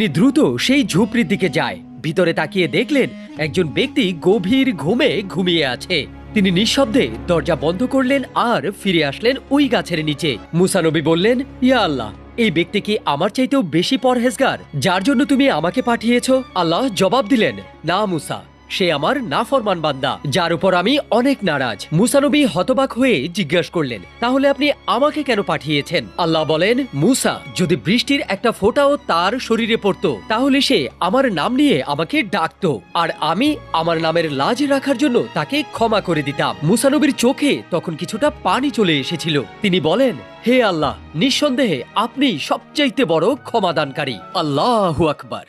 তিনি দ্রুত সেই ঝুপড়ির দিকে যায়। ভিতরে তাকিয়ে দেখলেন একজন ব্যক্তি গভীর ঘুমে ঘুমিয়ে আছে। তিনি নিঃশব্দে দরজা বন্ধ করলেন আর ফিরে আসলেন ওই গাছের নিচে। মুসা নবী বললেন, ইয়া আল্লাহ, এই ব্যক্তি কি আমার চাইতেও বেশি পরহেজগার, যার জন্য তুমি আমাকে পাঠিয়েছ? আল্লাহ জবাব দিলেন, না মুসা, সে আমার নাফরমান বান্দা, যার উপর আমি অনেক নারাজ। মুসা নবী হতবাক হয়ে জিজ্ঞাসা করলেন, তাহলে আপনি আমাকে কেন পাঠিয়েছেন? আল্লাহ বলেন, মুসা, যদি বৃষ্টির একটা ফোঁটাও তার শরীরে পড়তো তাহলে সে আমার নাম নিয়ে আমাকে ডাকতো, আর আমি আমার নামের লাজ রাখার জন্য তাকে ক্ষমা করে দিতাম। মুসা নবীর চোখে তখন কিছুটা পানি চলে এসেছিল। তিনি বলেন, হে আল্লাহ, নিঃসন্দেহে আপনি সবচাইতে বড় ক্ষমাদানকারী। আল্লাহু আকবার।